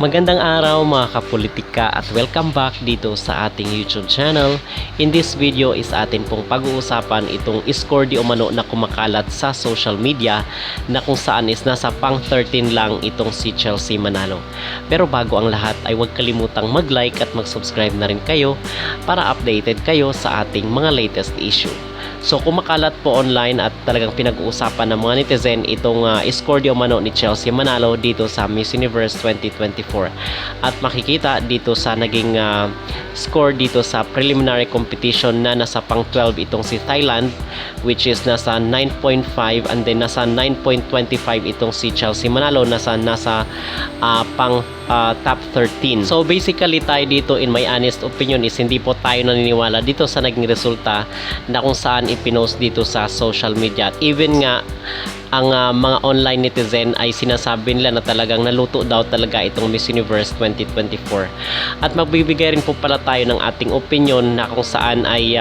Magandang araw mga kapolitika at welcome back dito sa ating YouTube channel. In this video is atin pong pag-uusapan itong score di umano na kumakalat sa social media na kung saan is nasa pang 13 lang itong si Chelsea Manalo. Pero bago ang lahat ay huwag kalimutang mag-like at mag-subscribe na rin kayo para updated kayo sa ating mga latest issue. So kumakalat po online at talagang pinag-uusapan ng mga netizen itong score di umano ni Chelsea Manalo dito sa Miss Universe 2024. At makikita dito sa naging score dito sa preliminary competition na nasa pang 12 itong si Thailand, which is nasa 9.5, and then nasa 9.25 itong si Chelsea Manalo nasa pang top 13. So basically tayo dito, in my honest opinion, is hindi po tayo naniniwala dito sa naging resulta na kung saan ipinost dito sa social media. At even nga ang mga online netizen ay sinasabi nila na talagang naluto daw talaga itong Miss Universe 2024. At magbibigay rin po pala tayo ng ating opinion na kung saan ay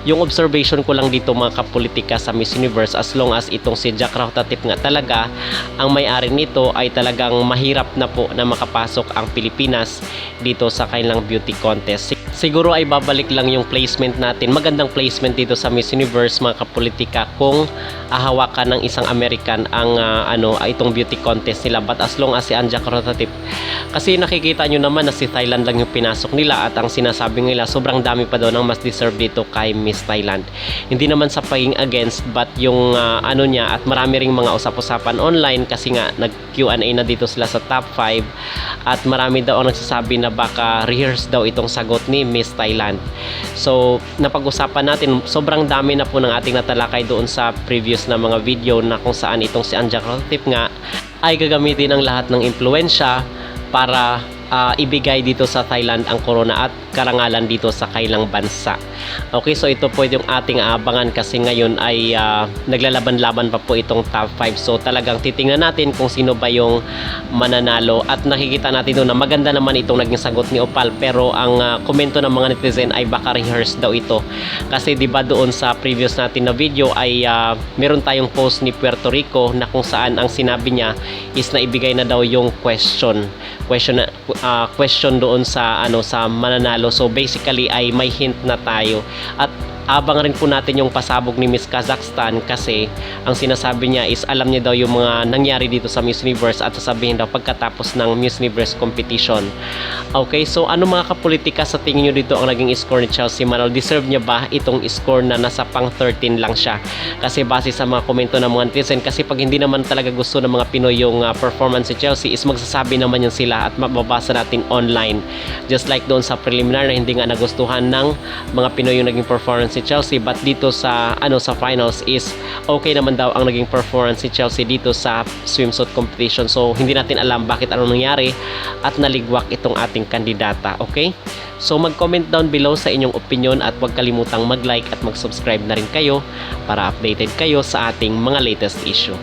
yung observation ko lang dito mga kapolitika sa Miss Universe, as long as itong si Jack Rotatif nga talaga ang may-ari nito, ay talagang mahirap na po na makapasok ang Pilipinas dito sa kanilang beauty contest. Siguro ay babalik lang yung placement natin, magandang placement dito sa Miss Universe mga kapolitika, kung ahawakan ng isang American ang itong beauty contest nila. But as long as si Jack Rotatif, kasi nakikita nyo naman na si Thailand lang yung pinasok nila, at ang sinasabi nila sobrang dami pa daw ng mas deserve dito kay Miss Thailand. Hindi naman sa paging against, but yung niya, at marami ring mga usap-usapan online kasi nga nag Q&A na dito sila sa top 5, at marami daw ang nagsasabi na baka rehearse daw itong sagot ni Miss Thailand. So napag-usapan natin, sobrang dami na po ng ating natalakay doon sa previous na mga video na kung saan itong si Jack Rotatif nga ay gagamitin ang lahat ng impluensya para ibigay dito sa Thailand ang corona at karangalan dito sa kailang bansa. Okay, so ito po yung ating aabangan kasi ngayon ay naglalaban-laban pa po itong top 5. So talagang titingnan natin kung sino ba yung mananalo, at nakikita natin doon na maganda naman itong naging sagot ni Opal, pero ang komento ng mga netizen ay baka rehearse daw ito. Kasi di ba doon sa previous natin na video ay meron tayong post ni Puerto Rico na kung saan ang sinabi niya is na ibigay na daw yung question doon sa sa mananalo. So basically ay may hint na tayo, at abang rin po natin yung pasabog ni Miss Kazakhstan, kasi ang sinasabi niya is alam niya daw yung mga nangyari dito sa Miss Universe at sasabihin daw pagkatapos ng Miss Universe competition. Okay, so ano mga kapolitika, sa tingin nyo dito ang naging score ni Chelsea Manalo? Deserve niya ba itong score na nasa pang 13 lang siya? Kasi base sa mga komento ng mga netizen, kasi pag hindi naman talaga gusto ng mga Pinoy yung performance si Chelsea, is magsasabi naman yun sila at mababasa natin online. Just like doon sa preliminary na hindi nga nagustuhan ng mga Pinoy yung naging performance si Chelsea, but dito sa sa finals is okay naman daw ang naging performance si Chelsea dito sa swimsuit competition. So hindi natin alam bakit anong nangyari at naligwak itong ating kandidata. Okay, so mag-comment down below sa inyong opinion, at huwag kalimutang mag-like at mag-subscribe na rin kayo para updated kayo sa ating mga latest issue.